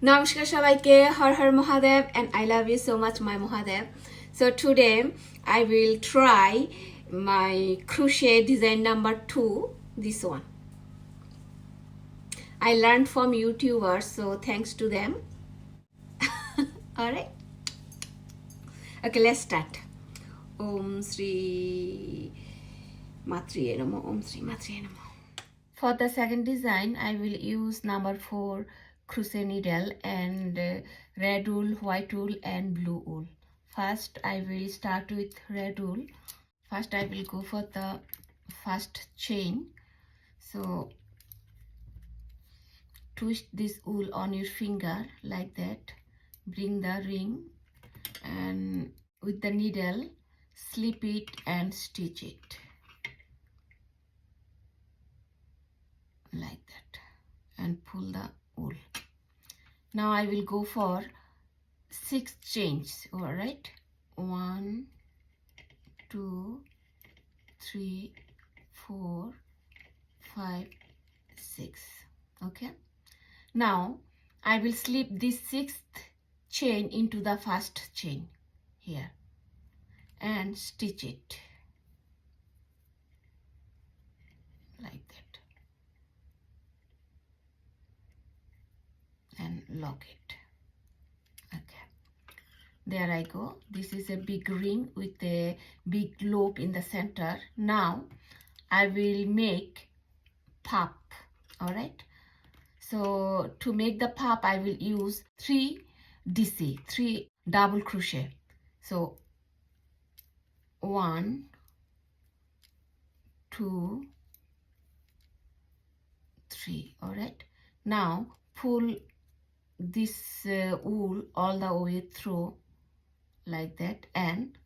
Namaskar Shabaike, Har Har Mahadev, and I love you so much, my Mahadev. So today I will try my crochet design number 2, this one. I learned from YouTubers, so thanks to them. Alright. Okay, let's start. Om Sri Matriye Namo, Om Sri Matriye Namo. For the second design, I will use number 4 crochet needle and red wool, white wool and blue wool. First, I will start with red wool. First, I will go for the first chain. So, twist this wool on your finger like that. Bring the ring and with the needle, slip it and stitch it. Like that. And pull the wool. Now I will go for 6 chains. All right, 1, 2, 3, 4, 5, 6. Okay, now I will slip this 6th chain into the first chain here and stitch it like that and lock it. Okay, there I go. This is a big ring with a big loop in the center. Now I will make puff. All right, so to make the puff I will use 3 DC, 3 double crochet. So 1, 2, 3. All right, now pull this wool all the way through like that and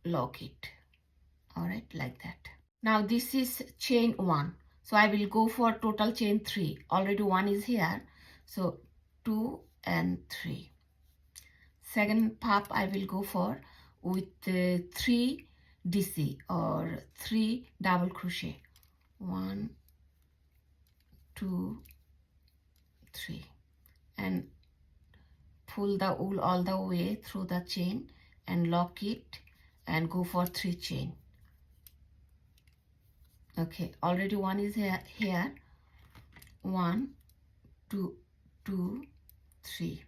lock it. All right, like that. Now this is chain 1, so I will go for total chain 3. Already 1 is here, so 2 and 3. Second puff I will go for with 3 DC or 3 double crochet. 1, 2, 3, and pull the wool all the way through the chain and lock it and go for 3 chain. Okay, already 1 is here. 1, 2, 2, 3.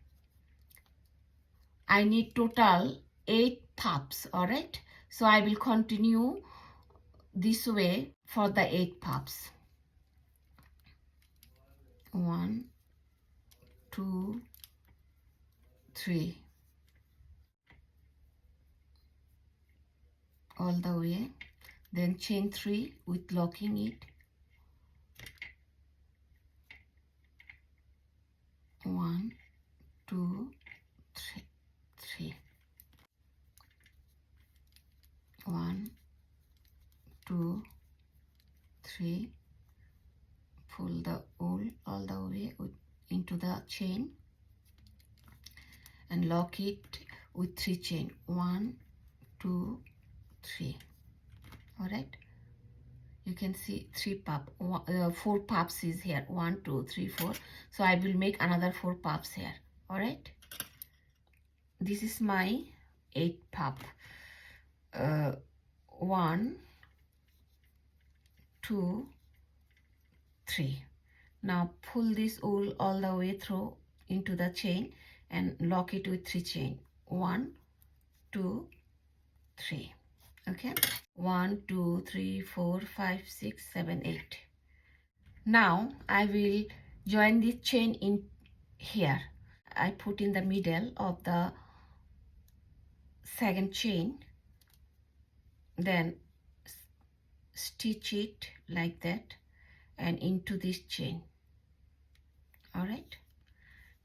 I need total 8 puffs. All right, so I will continue this way for the 8 puffs. 1, 2, 3, all the way, then chain 3 with locking it. 1, 2, 3, 3. 1, 2, 3. Pull the wool all the way into the chain and lock it with 3 chain. 1, 2, 3. All right, you can see 3 puff, 4 puffs is here. 1, 2, 3, 4. So I will make another 4 puffs here. All right, this is my 8 puff. 1, 2, 3. Now pull this wool all the way through into the chain and lock it with 3 chain. 1, 2, 3. Okay, 1, 2, 3, 4, 5, 6, 7, 8. Now I will join this chain in here. I put in the middle of the second chain, then stitch it like that and into this chain. All right,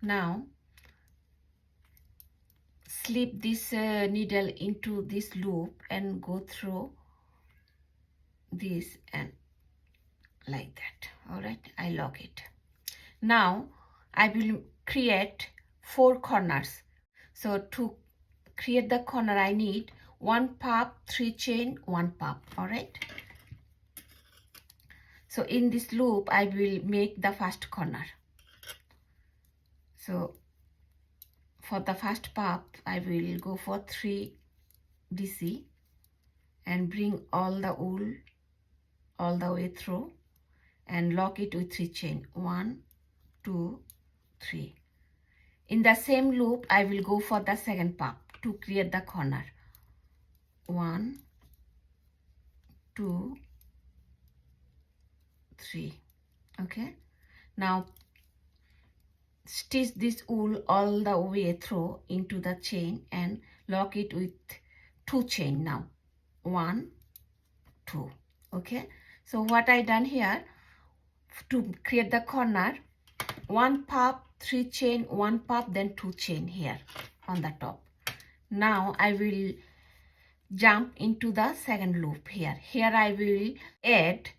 now slip this needle into this loop and go through this and like that. All right, I lock it. Now I will create 4 corners. So to create the corner I need 1 puff, 3 chain, 1 puff. All right, so in this loop I will make the first corner. So for the first puff, I will go for 3 DC and bring all the wool all the way through and lock it with 3 chain. 1, 2, 3. In the same loop, I will go for the second puff to create the corner. 1, 2, 3. Okay. Now stitch this wool all the way through into the chain and lock it with 2 chain now. 1, 2. Okay. So what I done here to create the corner, 1 puff, 3 chain, 1 puff, then 2 chain here on the top. Now I will jump into the second loop here. Here I will add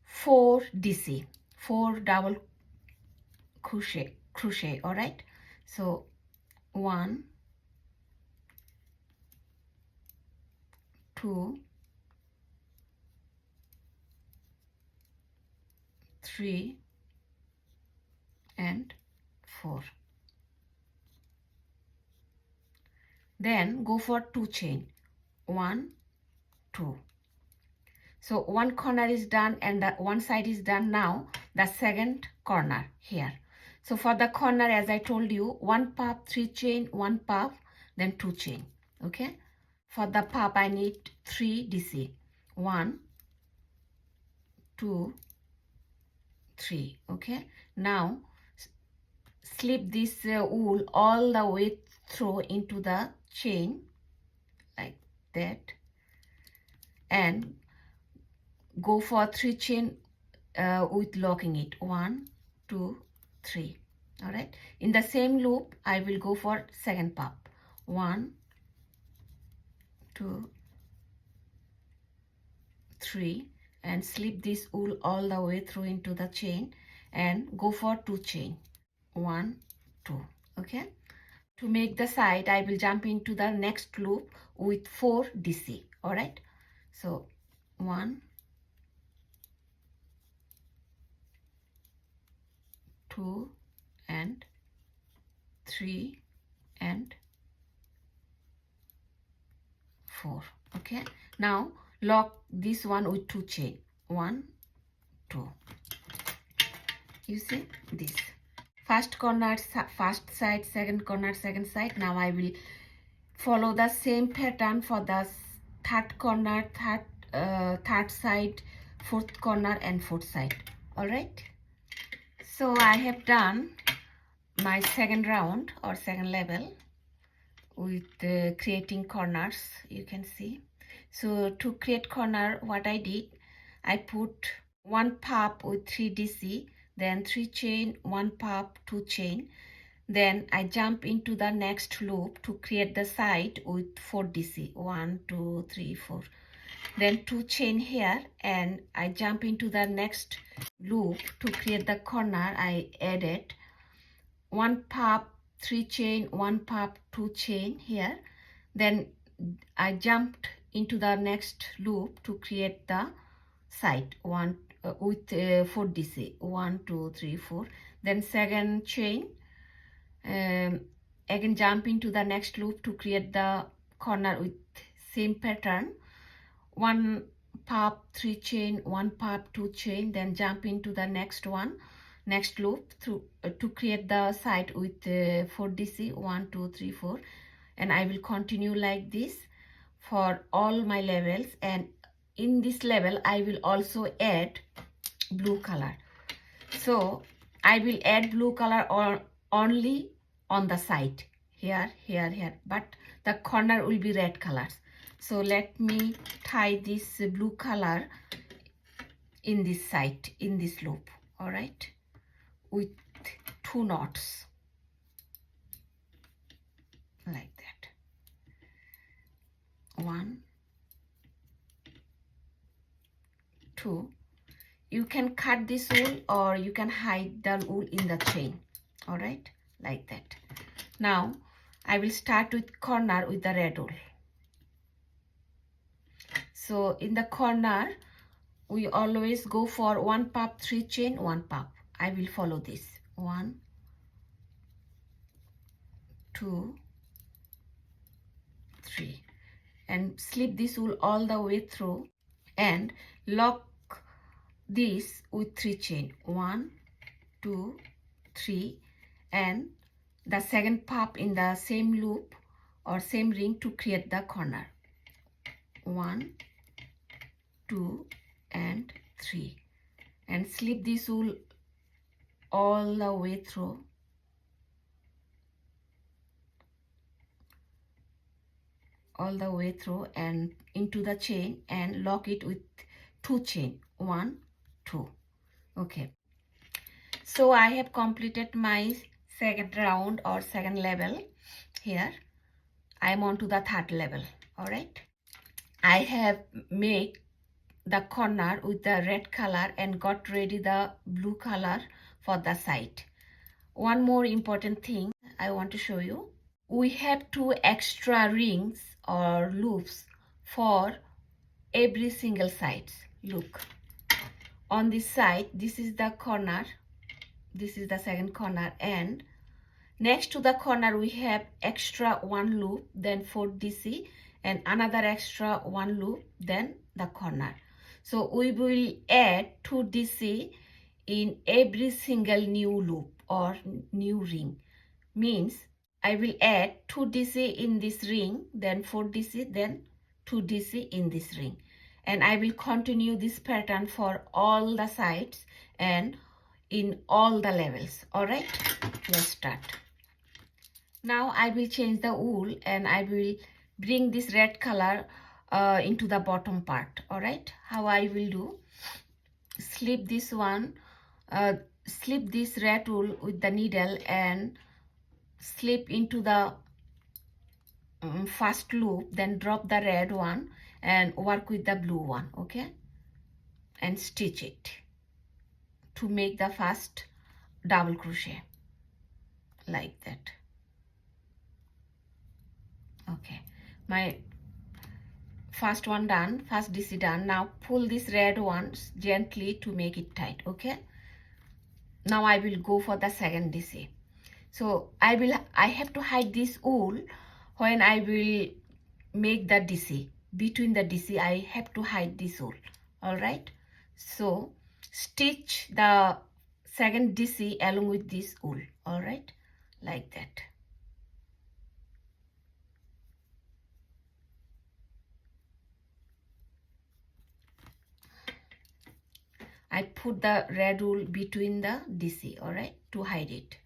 4 DC, 4 double crochet, all right? So 1, 2, 3, and 4. Then go for 2 chain. 1, 2. So one corner is done and the one side is done. Now the second corner here. So for the corner, as I told you, 1 puff, 3 chain, 1 puff, then 2 chain. Okay. For the puff, I need 3 DC. 1, 2, 3. Okay. Now slip this wool all the way through into the chain like that and go for 3 chain with locking it. 1, 2, 3. All right. In the same loop, I will go for second puff. 1, 2, 3, and slip this wool all the way through into the chain and go for 2 chain. 1, 2. Okay. To make the side, I will jump into the next loop with 4 DC. All right. So 1, 2, and 3, and 4. Okay. Now lock this one with 2 chain. 1, 2. You see this. First corner, first side, second corner, second side. Now I will follow the same pattern for the third corner, third side, fourth corner, and fourth side. All right. So I have done my second round or second level with creating corners. You can see. So to create corner, what I did, I put 1 puff with 3 DC, then 3 chain, 1 puff, 2 chain. Then I jump into the next loop to create the side with 4 DC. 1, 2, 3, 4. Then 2 chain here and I jump into the next loop to create the corner. I added 1 puff, 3 chain, 1 puff, 2 chain here. Then I jumped into the next loop to create the side with 4 DC. 1, 2, 3, 4. Then second chain. Again jump into the next loop to create the corner with same pattern. 1 puff, 3 chain, 1 puff, 2 chain, then jump into the next loop to create the side with 4 DC. 1, 2, 3, 4, and I will continue like this for all my levels. And in this level I will also add blue color. So I will add blue color only on the side here, but the corner will be red colors. So let me tie this blue color in this side, in this loop. All right, with 2 knots like that. 1, 2. You can cut this wool or you can hide the wool in the chain. All right, like that. Now I will start with corner with the red wool. So in the corner, we always go for 1 puff, 3 chain, 1 puff. I will follow this. 1, 2, 3, and slip this wool all the way through and lock this with 3 chain, 1, 2, 3, and the second puff in the same loop or same ring to create the corner, 1, 2, and 3, and slip this wool all the way through and into the chain and lock it with 2 chain, 1, 2. Okay, so I have completed my second round or second level. Here I am on to the third level. All right, I have made the corner with the red color and got ready the blue color for the side. One more important thing I want to show you. We have 2 extra rings or loops for every single side. Look, on this side, this is the corner, this is the second corner, and next to the corner we have extra 1 loop, then 4 DC, and another extra 1 loop, then the corner. So we will add 2 DC in every single new loop or new ring. Means I will add 2 DC in this ring, then 4 DC, then 2 DC in this ring. And I will continue this pattern for all the sides and in all the levels. All right, let's start. Now I will change the wool and I will bring this red color into the bottom part. All right, how I will do, slip this one, slip this red wool with the needle and slip into the first loop, then drop the red one and work with the blue one. Okay, and stitch it to make the first double crochet like that. Okay, my first one done, first DC done. Now pull this red ones gently to make it tight. Okay, now I will go for the second DC. So I have to hide this wool when I will make the DC. Between the DC I have to hide this wool. All right, so stitch the second DC along with this wool. All right, like that. I put the red wool between the DC, all right, to hide it.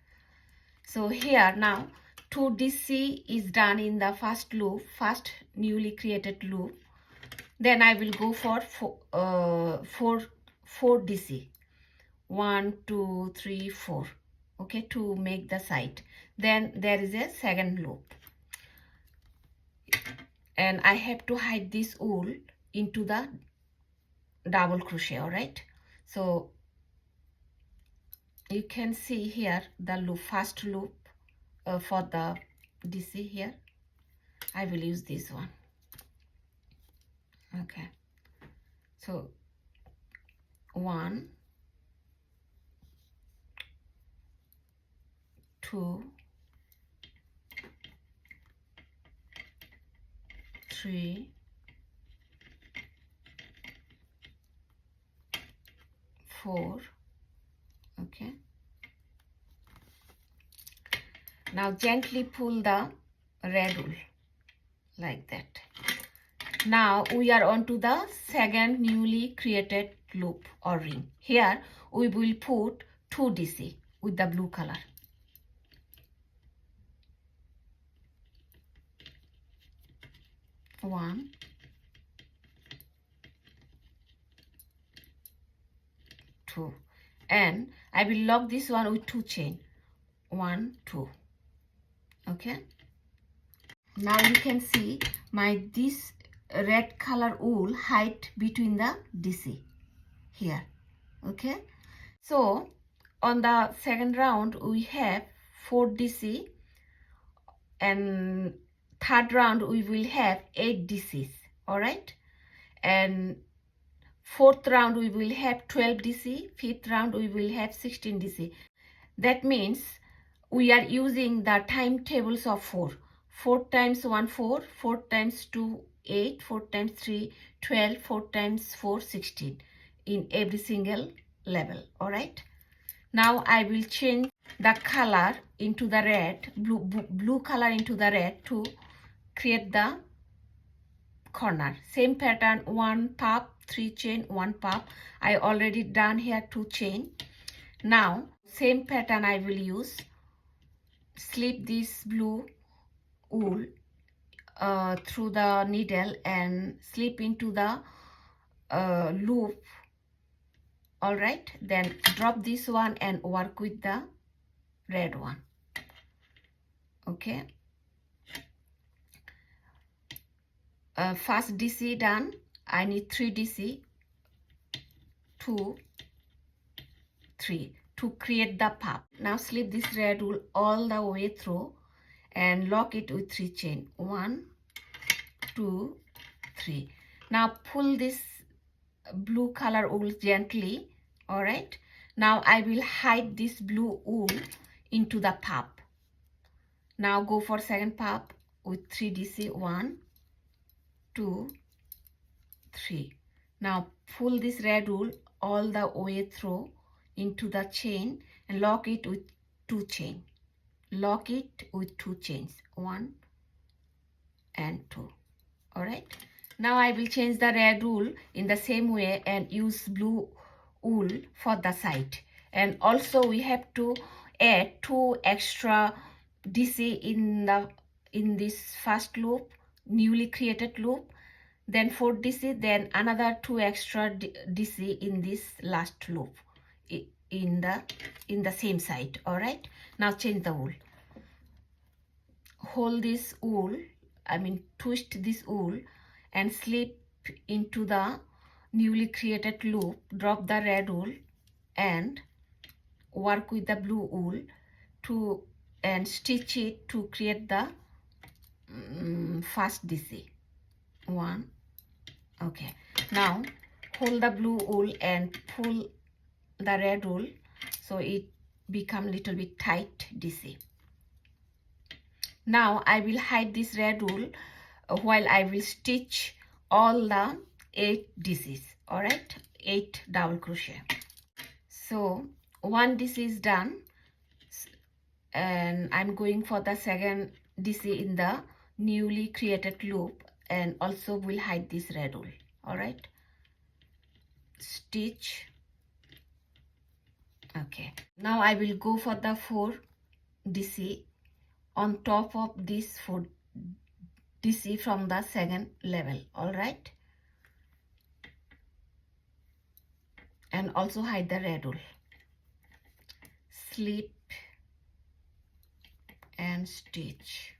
So here now 2 DC is done in the first loop, first newly created loop. Then I will go for 4 DC, 1, 2, 3, 4. Okay, to make the side. Then there is a second loop, and I have to hide this wool into the double crochet. All right, so you can see here the loop, first loop for the DC. Here I will use this one. Okay, so 1, 2, 3, 4. Okay, now gently pull the red wool like that. Now we are on to the second newly created loop or ring. Here we will put 2 DC with the blue color. One, 2, and I will lock this one with 2 chain, 1, 2. Okay, now you can see my this red color wool hide between the DC here. Okay, so on the second round we have 4 DC, and third round we will have 8 DCs. All right, and fourth round we will have 12 DC, fifth round we will have 16 DC. That means we are using the timetables of 4. 4 times 1 4, 4 times 2 8, 4 times 3 12, 4 times 4 16 in every single level. All right, now I will change the color into the red, blue color into the red to create the corner. Same pattern, 1 puff, 3 chain, 1 puff. I already done here 2 chain. Now same pattern I will use. Slip this blue wool through the needle and slip into the loop. All right, then drop this one and work with the red one. Okay, first DC done. I need 3 DC, 2 3 to create the puff. Now slip this red wool all the way through and lock it with 3 chain. 1 2 3. Now pull this blue color wool gently. All right, now I will hide this blue wool into the puff. Now go for second puff with 3 DC. 1 2 3. Now pull this red wool all the way through into the chain and lock it with 2 chain. Lock it with 2 chains, 1 and 2. All right, now I will change the red wool in the same way and use blue wool for the side. And also we have to add 2 extra DC in this first loop, newly created loop, then 4 DC, then another 2 extra DC in this last loop in the same side. All right, now change the wool. Hold this wool, twist this wool and slip into the newly created loop. Drop the red wool and work with the blue wool and stitch it to create the first DC. 1. Okay, now hold the blue wool and pull the red wool so it become little bit tight DC. Now I will hide this red wool while I will stitch all the 8 DCs. All right, 8 double crochet. So 1 DC is done and I'm going for the second DC in the newly created loop, and also will hide this red wool. All right, stitch. Okay, now I will go for the 4 DC on top of this 4 DC from the second level. All right, and also hide the red wool. Slip and stitch.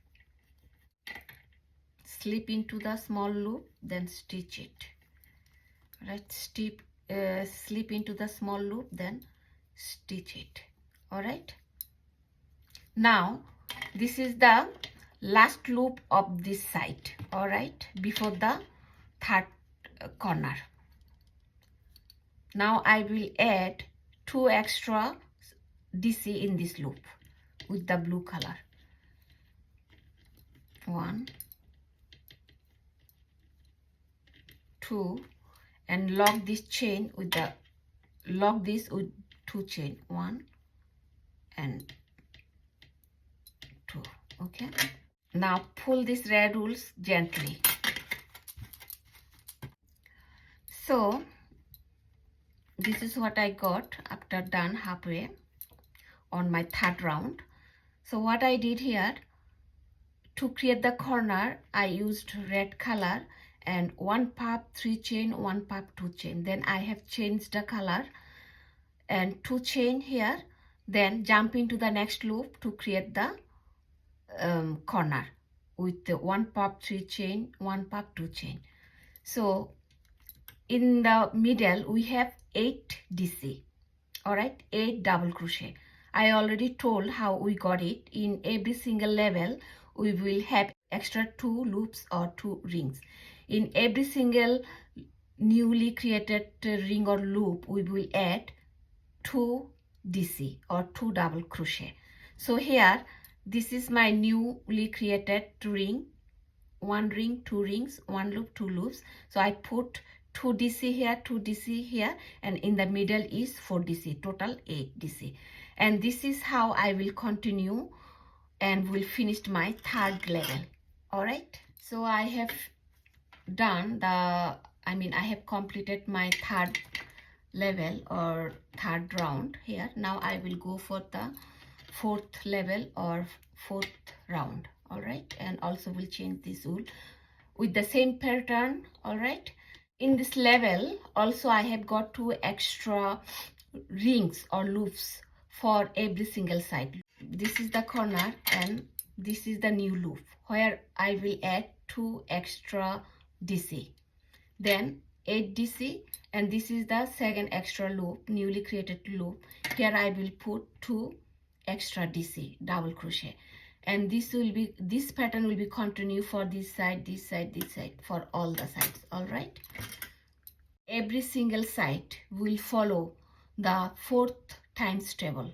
Slip into the small loop, then stitch it. Right, slip into the small loop, then stitch it. All right, now this is the last loop of this side. All right, before the third corner. Now I will add 2 extra DC in this loop with the blue color. 1 2 and lock this chain with the lock this with 2 chain. 1 and 2. Okay, now pull this red wool gently. So this is what I got after done halfway on my third round. So what I did here, to create the corner I used red color and 1 puff 3 chain, 1 puff 2 chain. Then I have changed the color and 2 chain here, then jump into the next loop to create the corner with the 1 puff 3 chain, 1 puff 2 chain. So in the middle we have 8 DC. All right, 8 double crochet. I already told how we got it. In every single level we will have extra 2 loops or 2 rings. In every single newly created ring or loop we will add 2 DC or 2 double crochet. So here, this is my newly created ring. 1 ring, 2 rings, 1 loop, 2 loops. So I put 2 DC here, 2 DC here, and in the middle is 4 DC, total 8 DC. And this is how I will continue and will finish my third level. All right. So I have done I have completed my third level or third round here. Now I will go for the fourth level or fourth round. All right, and also will change this wool with the same pattern. All right, in this level also I have got 2 extra rings or loops for every single side. This is the corner and this is the new loop where I will add 2 extra DC, then 8 DC, and this is the second extra loop, newly created loop. Here I will put 2 extra DC, double crochet, and this pattern will be continue for this side, this side, this side, for all the sides. All right, every single side will follow the 4th times table.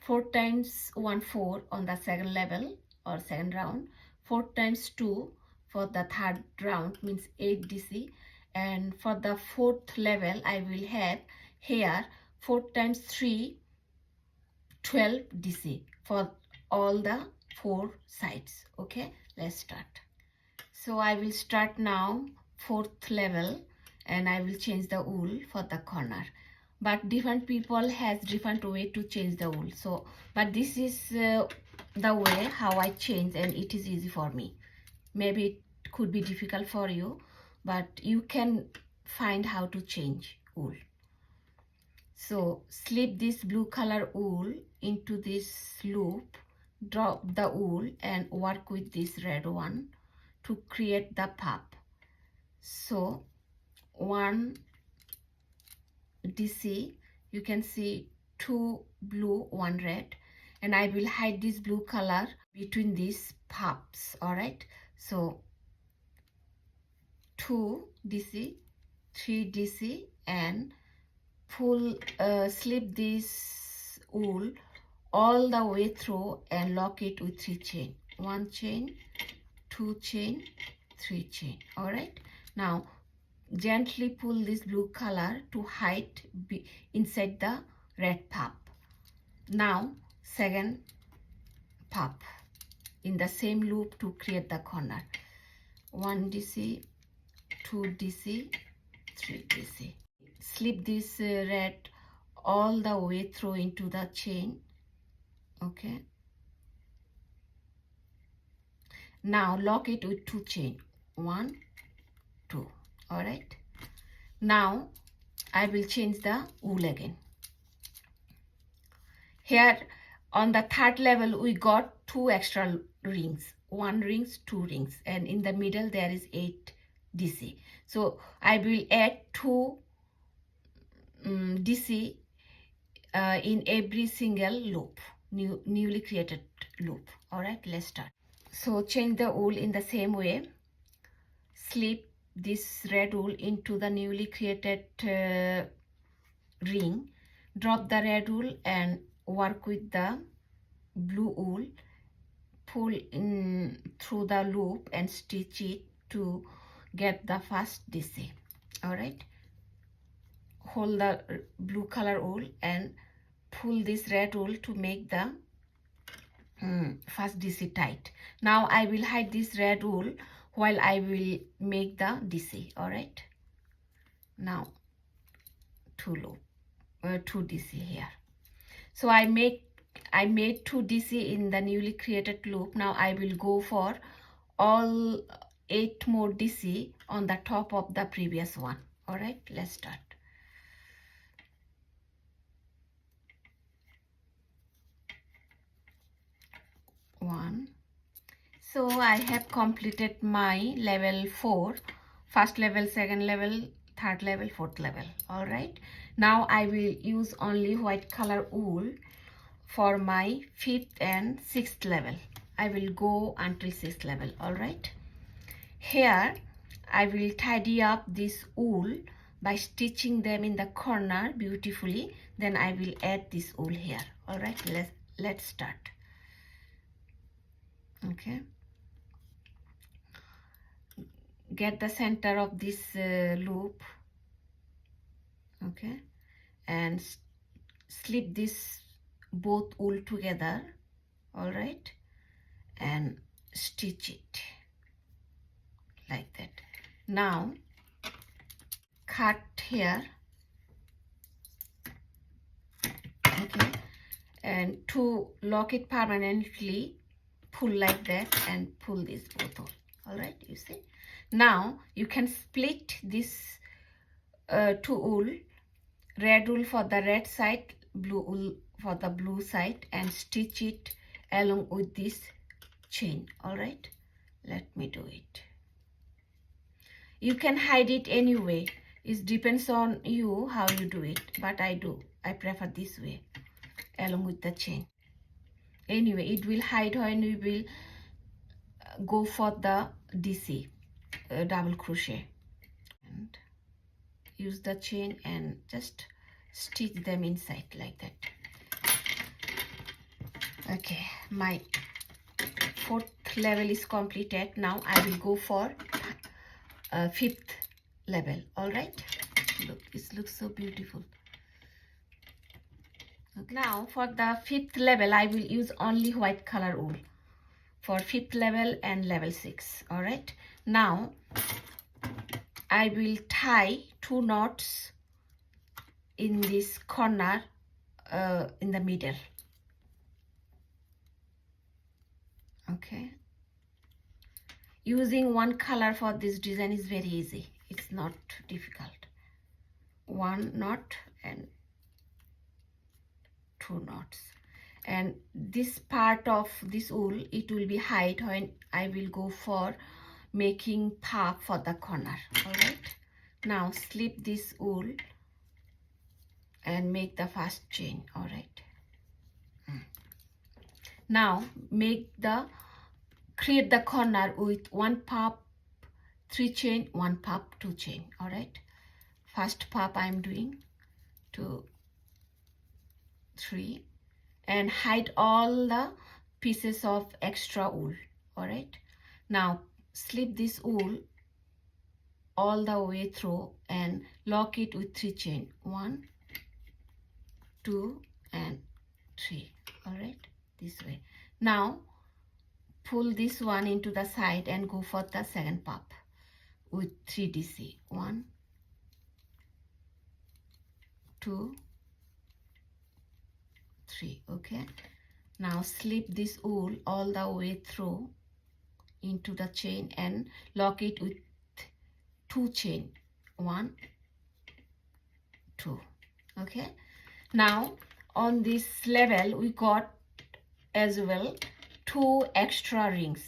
4 times 1 4 on the second level or second round, 4 times 2 for the third round means 8 DC, and for the fourth level I will have here 4 times 3 12 DC for all the 4 sides. Okay, let's start. So I will start now 4th level and I will change the wool for the corner, but different people has different way to change the wool. So but this is the way how I change, and it is easy for me. Maybe it could be difficult for you, but you can find how to change wool. So slip this blue color wool into this loop, drop the wool and work with this red one to create the puff. So 1 DC, you can see 2 blue, 1 red, and I will hide this blue color between these puffs. All right, so 2 DC, 3 DC, and pull slip this wool all the way through and lock it with 3 chain. 1 chain, 2 chain, 3 chain. All right, now gently pull this blue color to hide inside the red puff. Now second puff in the same loop to create the corner. 1 DC, 2 DC, 3 DC. Slip this red all the way through into the chain. Okay, now lock it with 2 chain. 1, 2. All right, now I will change the wool again. Here on the third level we got 2 extra rings, 1 rings, 2 rings, and in the middle there is 8 DC. So I will add 2 DC in every single loop, newly created loop. All right, let's start. So change the wool in the same way. Slip this red wool into the newly created ring, drop the red wool and work with the blue wool, pull in through the loop and stitch it to get the first DC. All right, hold the blue color wool and pull this red wool to make the first DC tight. Now I will hide this red wool while I will make the DC. All right, now 2 DC here. So I made 2 DC in the newly created loop. Now I will go for all 8 more DC on the top of the previous one. All right, let's start. So I have completed my level 4, first level, second level, third level, fourth level. All right, now I will use only white color wool for my 5th and 6th level. I will go until 6th level. All right, here I will tidy up this wool by stitching them in the corner beautifully. Then I will add this wool here. All right, let's start. Okay, get the center of this loop, okay, and slip this both wool together, all right, and stitch it like that. Now cut here, okay, and to lock it permanently, pull like that and pull this both wool, all right, you see. Now you can split this two wool, red wool for the red side, blue wool for the blue side, and stitch it along with this chain, all right. Let me do it. You can hide it anyway, it depends on you how you do it, but I prefer this way along with the chain. Anyway, it will hide when we will go for the DC double crochet, and use the chain and just stitch them inside like that. Okay, my fourth level is completed. Now I will go for fifth level, all right. Look, it looks so beautiful. Okay. Now for the fifth level I will use only white color wool for fifth level and level 6, all right. Now I will tie 2 knots in this corner in the middle, okay. Using one color for this design is very easy, it's not difficult. 1 knot and 2 knots, and this part of this wool, it will be hide when I will go for making puff for the corner, all right. Now slip this wool and make the first chain, all right. Now create the corner with 1 puff 3 chain, 1 puff 2 chain, all right. First puff I'm doing 2 3, and hide all the pieces of extra wool, all right. Now slip this wool all the way through and lock it with 3 chain, 1 2 and 3, all right, this way. Now pull this one into the side and go for the second puff with 3 DC, 1 2 3, okay. Now slip this wool all the way through into the chain and lock it with 2 chain, 1 2, okay. Now on this level we got as well 2 extra rings,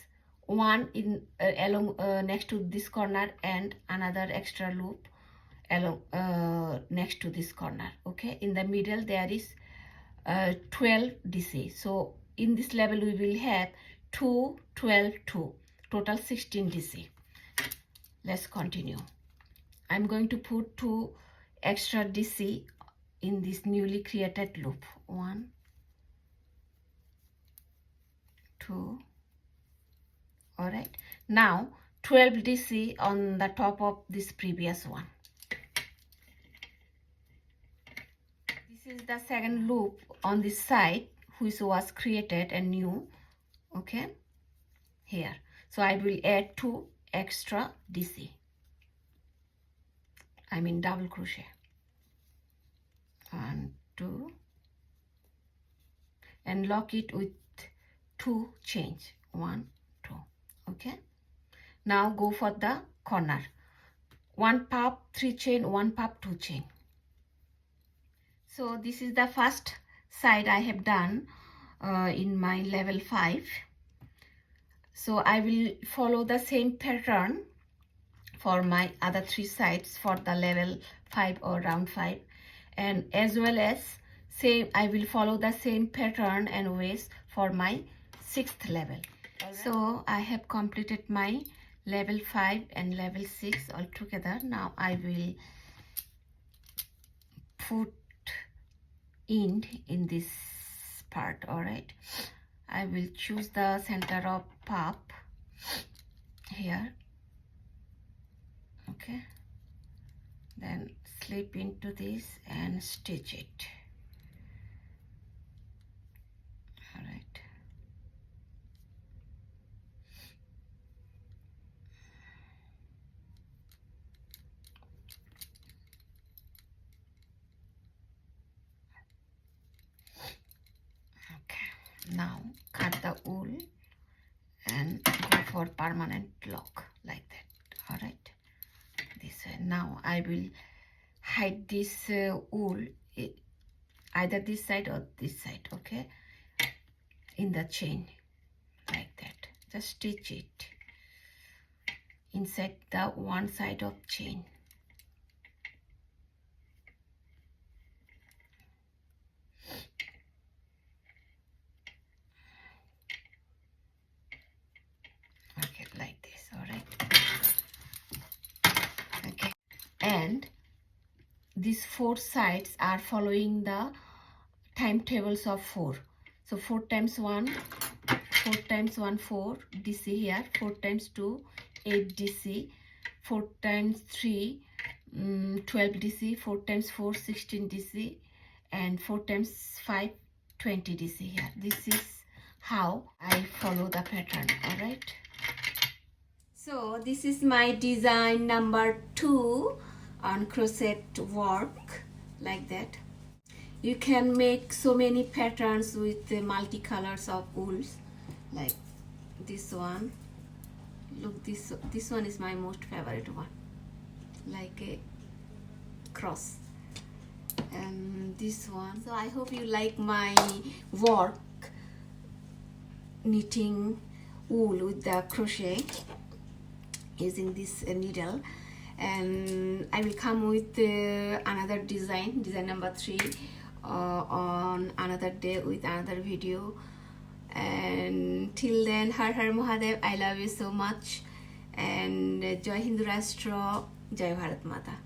one in along next to this corner and another extra loop along next to this corner, okay. In the middle there is 12 DC, so in this level we will have 2 12 2, total 16 DC. Let's continue. I'm going to put 2 extra DC in this newly created loop, 1 2, all right. Now 12 DC on the top of this previous one. This is the second loop on this side which was created and new, okay, here. So I will add 2 extra DC, I mean double crochet, 1 2, and lock it with 2 chains, 1 2, okay. Now go for the corner, 1 puff 3 chain, 1 puff 2 chain. So this is the first side I have done in my level 5. So I will follow the same pattern for my other 3 sides for the level 5 or round 5, and as well as same I will follow the same pattern and ways for my 6th level. Right. So I have completed my level 5 and level 6 all together. Now I will put in this part, all right. I will choose the center of puff here. Okay, then slip into this and stitch it. All right. Okay, now cut the wool and go for permanent lock like that. All right, this way. Now I will hide this wool either this side or this side, okay, in the chain like that. Just stitch it inside the one side of chain. Okay, like this. All right. Okay, and these four sides are following the timetables of 4. So 4 times 1, 4 times 1, 4 DC here, 4 times 2, 8 DC, 4 times 3, 12 DC, 4 times 4, 16 DC, and 4 times 5, 20 DC here. This is how I follow the pattern. All right. So this is my design number 2 on crochet work like that. You can make so many patterns with the multicolors of wools, like this one. Look, this one is my most favorite one, like a cross, and this one. So I hope you like my work knitting wool with the crochet using this needle, and I will come with another design number 3 on another day with another video. And till then, Har Har Mahadev, I love you so much, and Jai Hindu Rashtra, Jai Bharat Mata.